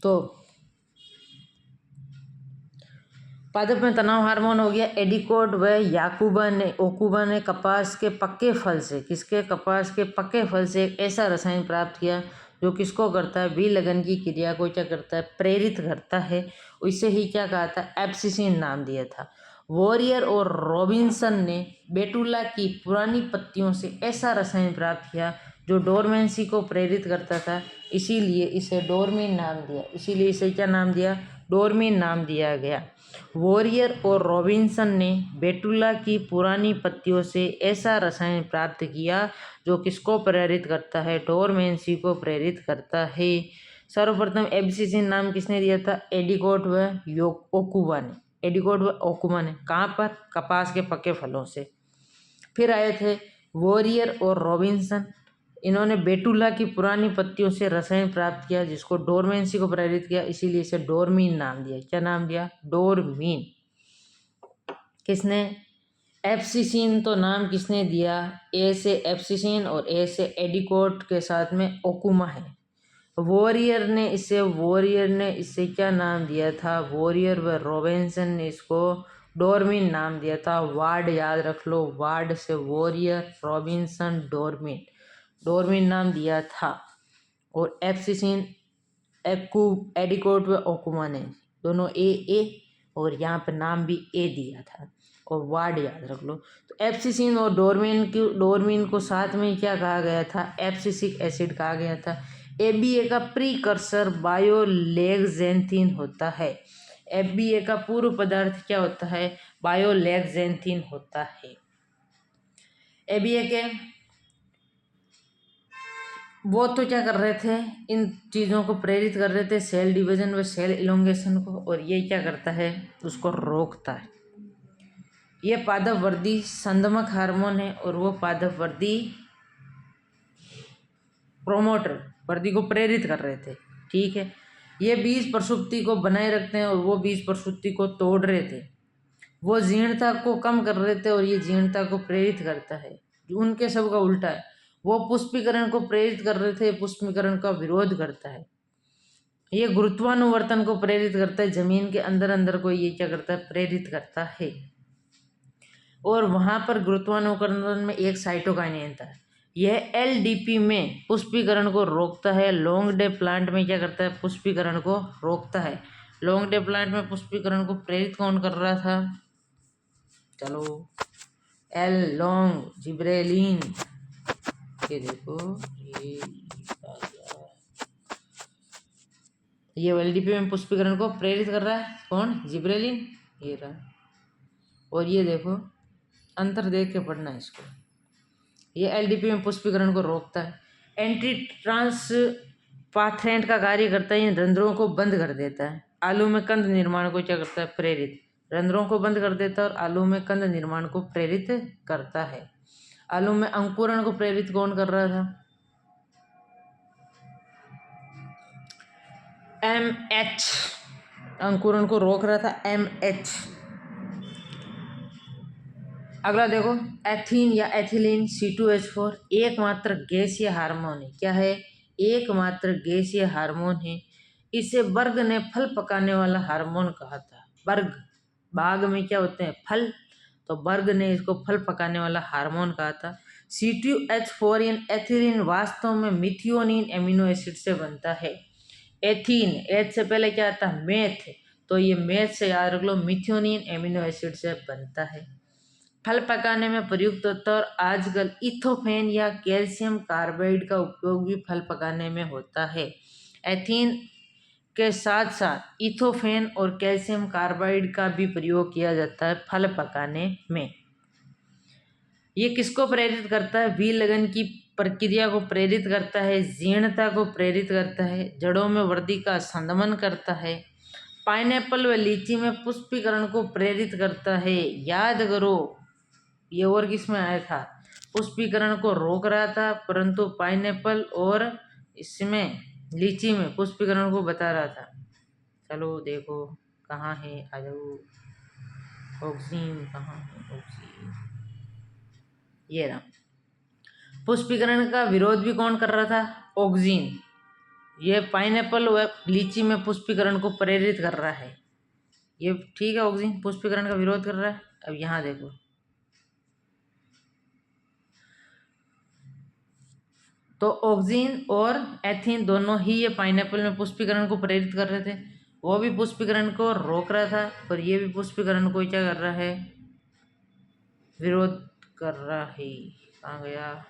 तो पादप में तनाव हार्मोन हो गया एडिकोट व ओकुबा ने कपास के पक्के फल से, किसके, कपास के पक्के फल से एक ऐसा रसायन प्राप्त किया जो किसको करता है, विलयन की क्रिया को क्या करता है, प्रेरित करता है। इसे ही क्या कहा था, एब्सिसिन नाम दिया था। वॉरियर और रॉबिन्सन ने बेटुला की पुरानी पत्तियों से ऐसा रसायन प्राप्त किया जो डोरमेंसी को प्रेरित करता था, इसीलिए इसे डोरमीन नाम दिया। इसीलिए इसे क्या नाम दिया, डोरमीन नाम दिया गया। वॉरियर और रॉबिन्सन ने बेटुला की पुरानी पत्तियों से ऐसा रसायन प्राप्त किया जो किसको प्रेरित करता है, डोरमेंसी को प्रेरित करता है। सर्वप्रथम एब्सिसिन नाम किसने दिया था, एडिकोट व ओकुमा ने। कहाँ पर, कपास के पके फलों से। फिर आए थे वॉरियर और रॉबिन्सन, इन्होंने बेटुला की पुरानी पत्तियों से रसायन प्राप्त किया जिसको डोरमेंसी को प्रेरित किया, इसीलिए इसे डोरमीन नाम दिया। क्या नाम दिया, डोरमीन। किसने, एब्सिसिन तो नाम किसने दिया, ए से एब्सिसिन और ए से एडिकोट के साथ में ओकुमा है। वॉरियर ने इसे क्या नाम दिया था, वॉरियर व रॉबिन्सन ने इसको डोरमीन नाम दिया था। वार्ड याद रख लो, वार्ड से वॉरियर, रॉबिन्सन, डोरमीन नाम दिया था। और एब्सिसिन एडिकोट व ओकुमा ने दोनों ए और यहाँ पर नाम भी ए दिया था और वार्ड याद रख लो। तो एब्सिसिन और डोरमीन को साथ में क्या कहा गया था, एब्सिसिक एसिड कहा गया था। एबीए का प्रीकर्सर बायोलेक्जेंथिन होता है। एबीए का पूर्व पदार्थ क्या होता है, बायोलेक्जेंथिन होता है। एबीए के वो तो क्या कर रहे थे, इन चीज़ों को प्रेरित कर रहे थे, सेल डिवीजन व सेल इलोंगेशन को, और ये क्या करता है, उसको रोकता है। ये पादप वृद्धि संदमक हार्मोन है और वो पादप वृद्धि प्रोमोटर वृद्धि को प्रेरित कर रहे थे। ठीक है, ये बीज प्रसुप्ति को बनाए रखते हैं और वो बीज प्रसुप्ति को तोड़ रहे थे। वो जीर्णता को कम कर रहे थे और ये जीर्णता को प्रेरित करता है। जो उनके सब का उल्टा है, वो पुष्पीकरण को प्रेरित कर रहे थे, पुष्पीकरण का विरोध करता है। ये गुरुत्वानुवर्तन को प्रेरित करता है, जमीन के अंदर को ये क्या करता है, प्रेरित करता है। और वहाँ पर गुरुत्वानुवर्तन में एक साइटोकाइनेन था, यह LDP में पुष्पीकरण को रोकता है। लॉन्ग डे प्लांट में क्या करता है, पुष्पीकरण को रोकता है। लॉन्ग डे प्लांट में पुष्पीकरण को प्रेरित कौन कर रहा था, चलो, एल लॉन्ग जिब्रेलिन। ये देखो ये LDP में पुष्पीकरण को प्रेरित कर रहा है कौन, जिब्रेलिन, ये रहा। और ये देखो अंतर देख के पढ़ना है इसको, ये LDP में पुष्पीकरण को रोकता है। एंटी ट्रांसपाथेंट का कार्य करता है, ये रंध्रों को बंद कर देता है। आलू में कंद निर्माण को क्या करता है, प्रेरित। रंध्रों को बंद कर देता है और आलू में कंद निर्माण को प्रेरित करता है। आलू में अंकुरण को प्रेरित कौन कर रहा था? MH, अंकुरण को रोक रहा था MH। अगला देखो, एथीन या एथिलीन C2H4 एकमात्र गैसीय हार्मोन है। क्या है? एकमात्र गैसीय हार्मोन है। इसे बर्ग ने फल पकाने वाला हार्मोन कहा था। बर्ग, बाग में क्या होते हैं? फल, तो बर्ग ने इसको फल पकाने वाला हार्मोन कहा था। C2H4 एथिलीन वास्तव में मिथियोनिन एमिनो एसिड से बनता है। एथीन, एच से पहले क्या आता है? मेथ, तो ये मेथ से याद रख लो, मिथियोनिन एमिनो एसिड से बनता है। फल पकाने में प्रयुक्त होता है और आजकल इथोफेन या कैल्शियम कार्बाइड का उपयोग भी फल पकाने में होता है। एथीन के साथ साथ इथोफेन और कैल्शियम कार्बाइड का भी प्रयोग किया जाता है फल पकाने में। ये किसको प्रेरित करता है? विलयन की प्रक्रिया को प्रेरित करता है, जीर्णता को प्रेरित करता है, जड़ों में वृद्धि का संदमन करता है। पाइनएप्पल व लीची में पुष्पीकरण को प्रेरित करता है। याद करो, ये और किस में आया था? पुष्पीकरण को रोक रहा था, परंतु पाइनएप्पल और इसमें लीची में पुष्पीकरण को बता रहा था। चलो देखो कहाँ है, आ जाओ। ऑक्सीन कहाँ है? ऑक्सीन ये रहा। पुष्पीकरण का विरोध भी कौन कर रहा था? ऑक्सीन। ये पाइनएप्पल व लीची में पुष्पीकरण को प्रेरित कर रहा है। ये ठीक है, ऑक्सीन पुष्पीकरण का विरोध कर रहा है। अब यहाँ देखो, तो ऑक्सीन और एथीन दोनों ही ये पाइनएप्पल में पुष्पीकरण को प्रेरित कर रहे थे। वो भी पुष्पीकरण को रोक रहा था और ये भी पुष्पीकरण को क्या कर रहा है? विरोध कर रहा है। कहाँ गया?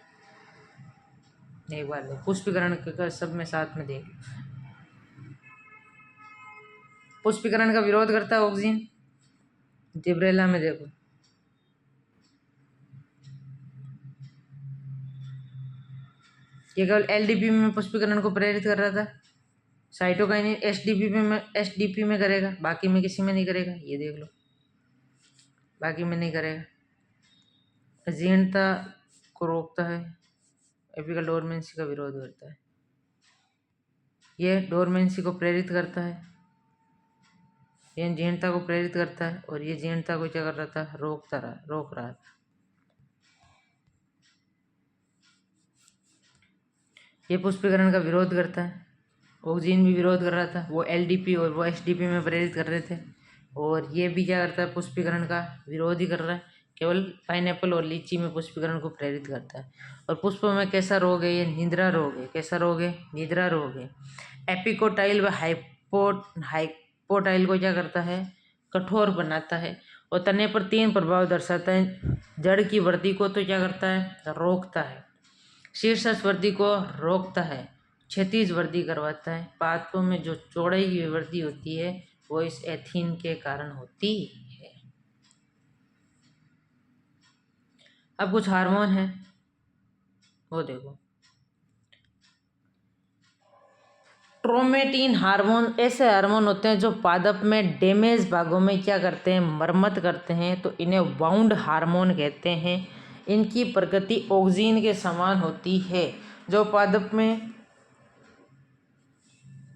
एक बार देखो, पुष्पीकरण का सब में साथ में देख। पुष्पीकरण का विरोध करता है ऑक्सीन। जिब्रेला में देखो, ये केवल LDP में पुष्पीकरण को प्रेरित कर रहा था। साइटोकाइनिन SDP में करेगा, बाकी में किसी में नहीं करेगा। ये देख लो, बाकी में नहीं करेगा। जीर्णता को रोकता है, एपिकल डोरमेंसी का विरोध करता है। ये डोरमेंसी को प्रेरित करता है, ये जीर्णता को प्रेरित करता है और ये जीर्णता को क्या कर रहा था? रोक रहा था। ये पुष्पीकरण का विरोध करता है। ऑक्सीन भी विरोध कर रहा था, वो LDP और वो SDP में प्रेरित कर रहे थे, और ये भी क्या करता है? पुष्पीकरण का विरोध ही कर रहा है। केवल पाइनएप्पल और लीची में पुष्पीकरण को प्रेरित करता है। और पुष्प में कैसा रोग है? ये निद्रा रोग है। कैसा रोग है? निद्रा रोग है। एपिकोटाइल व हाइपोटाइल को क्या करता है? कठोर बनाता है। और तने पर 3 प्रभाव दर्शाता है। जड़ की वृद्धि को तो क्या करता है? रोकता है। शीर्षस्थ वृद्धि को रोकता है। क्षैतिज वृद्धि करवाता है। पादपों में जो चौड़ाई की वृद्धि होती है वो इस एथीन के कारण होती है। अब कुछ हार्मोन है, वो देखो। ट्रोमेटिन हार्मोन ऐसे हार्मोन होते हैं जो पादप में डैमेज भागों में क्या करते हैं? मरम्मत करते हैं, तो इन्हें वाउंड हार्मोन कहते हैं। इनकी प्रकृति ऑक्सीन के समान होती है। जो पादप में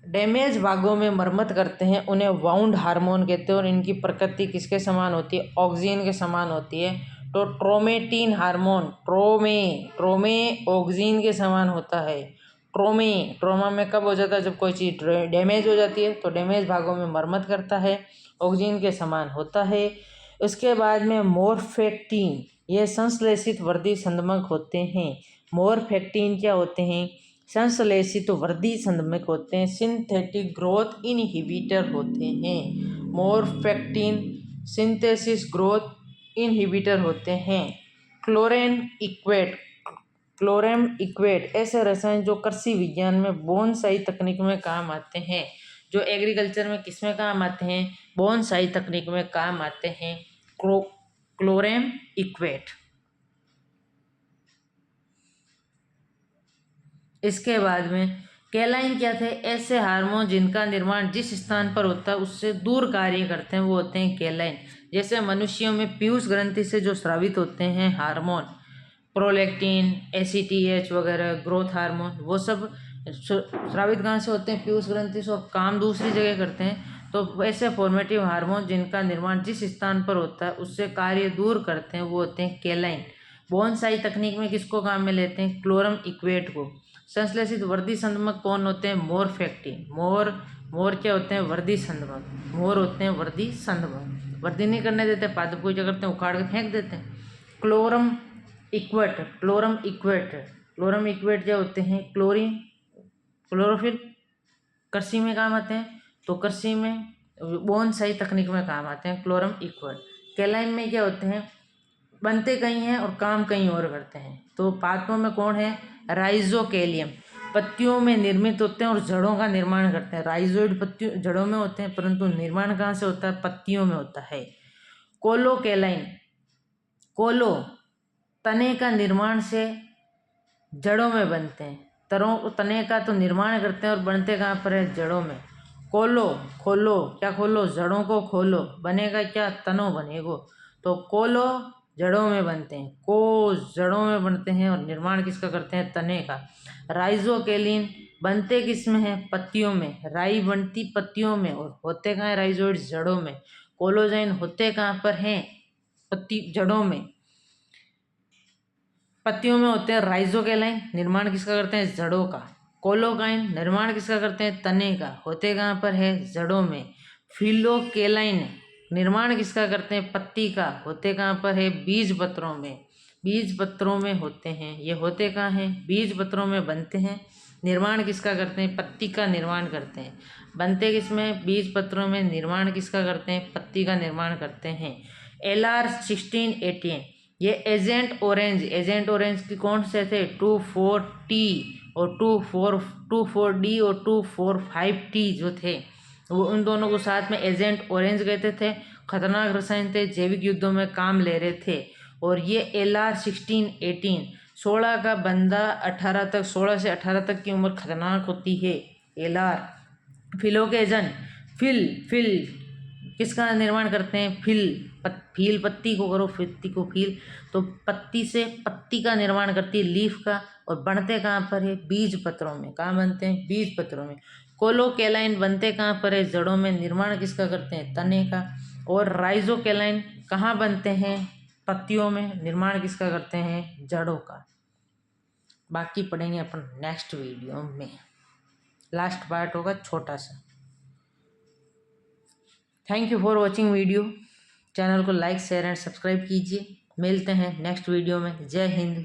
डैमेज भागों में मरम्मत करते हैं उन्हें वाउंड हार्मोन कहते हैं, और इनकी प्रकृति किसके समान होती है? ऑक्सीन के समान होती है। तो ट्रोमेटिन हार्मोन, ट्रोमे ऑक्सीन के समान होता है। ट्रोमा में कब हो जाता है? जब कोई चीज़ डैमेज हो जाती है, तो डैमेज भागों में मरम्मत करता है, ऑक्सीन के समान होता है। उसके बाद में मोरफेक्टिन, ये संश्लेषित वृद्धि संदमक होते हैं। मोरफेक्टिन क्या होते हैं? संश्लेषित वृद्धि संदमक होते हैं। सिंथेटिक ग्रोथ इनहिबिटर होते हैं। मोरफेक्टिन सिंथेसिस ग्रोथ इनहिबिटर होते हैं। क्लोरेम इक्वेट ऐसे रसायन जो कृषि विज्ञान में बोनसाई तकनीक में काम आते हैं। जो एग्रीकल्चर में किस में काम आते हैं? बोनसाई तकनीक में काम आते हैं। क्लोरेम इक्वेट। इसके बाद में कैलाइन क्या थे? ऐसे हार्मोन जिनका निर्माण जिस स्थान पर होता है उससे दूर कार्य करते हैं, वो होते हैं कैलाइन। जैसे मनुष्यों में पीयूष ग्रंथि से जो स्रावित होते हैं हार्मोन, प्रोलैक्टिन, ACTH वगैरह, ग्रोथ हार्मोन, वो सब स्रावित कहाँ से होते हैं? पीयूष ग्रंथि से। काम दूसरी जगह करते हैं। तो वैसे फॉर्मेटिव हार्मोन जिनका निर्माण जिस स्थान पर होता है उससे कार्य दूर करते हैं, वो होते हैं केलाइन। बोनसाई तकनीक में किसको काम में लेते हैं? क्लोरम इक्वेट को। संश्लेषित वर्धी संदमक कौन होते हैं? मोरफेक्टिन। मोर क्या होते हैं? वर्धी संदमक। मोर होते हैं वर्धी संदमक। वर्धी नहीं करने देते, पादप को क्या करते हैं? उखाड़ के फेंक देते हैं। क्लोरम इक्वेट क्या होते हैं? क्लोरोफिल कृषि में काम आते हैं, तो कृषि में बोनसाई तकनीक में काम आते हैं क्लोरम इक्वेट। केलाइन में क्या होते हैं? बनते कहीं हैं और काम कहीं और करते हैं। तो पादपों में कौन है? राइजोकेलियम। पत्तियों में निर्मित होते हैं और जड़ों का निर्माण करते हैं। राइजोइड पत्तियों जड़ों में होते हैं, परंतु निर्माण कहाँ से होता है? पत्तियों में होता है। कोलोकेलाइन, कोलो तने का निर्माण से जड़ों में बनते हैं। तने का तो निर्माण करते हैं और बनते कहाँ पर है? जड़ों में। खोलो, क्या खोलो? जड़ों को खोलो। बनेगा क्या? तनो बनेगो। तो कोलो जड़ों में बनते हैं, को जड़ों में बनते हैं और निर्माण किसका करते हैं? तने का। राइजोकेलिन बनते किस में है? पत्तियों में। राई बनती पत्तियों में और होते कहाँ है? राइजोइड जड़ों में। कोलोजाइन होते कहाँ पर हैं? पत्ती जड़ों में। पत्तियों में होते हैं राइजोकेलाइन, निर्माण किसका करते हैं? जड़ों का। कोलोकाइन निर्माण किसका करते हैं? तने का। होते कहाँ पर है? जड़ों में। फिलोकेलाइन निर्माण किसका करते हैं? पत्ती का। होते कहाँ पर है? बीज पत्रों में। बीज पत्रों में होते हैं। ये होते कहाँ हैं? बीज पत्रों में बनते हैं। निर्माण किसका करते हैं? पत्ती का निर्माण करते हैं। बनते किसमें? बीज पत्रों में। निर्माण किसका करते हैं? पत्ती का निर्माण करते हैं। LR1618 ये एजेंट ऑरेंज की कौन से थे? 24T और 24D और 245T जो थे, वो उन दोनों को साथ में एजेंट ऑरेंज कहते थे। खतरनाक रसायन थे, जैविक युद्धों में काम ले रहे थे। और ये LR1618 16 का बंदा 18 तक, 16 से 18 तक की उम्र खतरनाक होती है। LR फिलोकेजन फिल किसका निर्माण करते हैं? फील पत्ती को करो, पत्ती को फील, तो पत्ती से पत्ती का निर्माण करती है, लीफ का। और बनते कहाँ पर है? बीज पत्रों में। कहाँ बनते हैं? बीज पत्रों में। कोलोकेलाइन बनते कहाँ पर है? जड़ों में। निर्माण किसका करते हैं? तने का। और राइजोकेलाइन कहाँ बनते हैं? पत्तियों में। निर्माण किसका करते हैं? जड़ों का। बाकी पढ़ेंगे अपन नेक्स्ट वीडियो में। लास्ट पार्ट होगा छोटा सा। Thank you for watching video. Channel को लाइक, शेयर एंड सब्सक्राइब कीजिए। मिलते हैं नेक्स्ट वीडियो में। जय हिंद।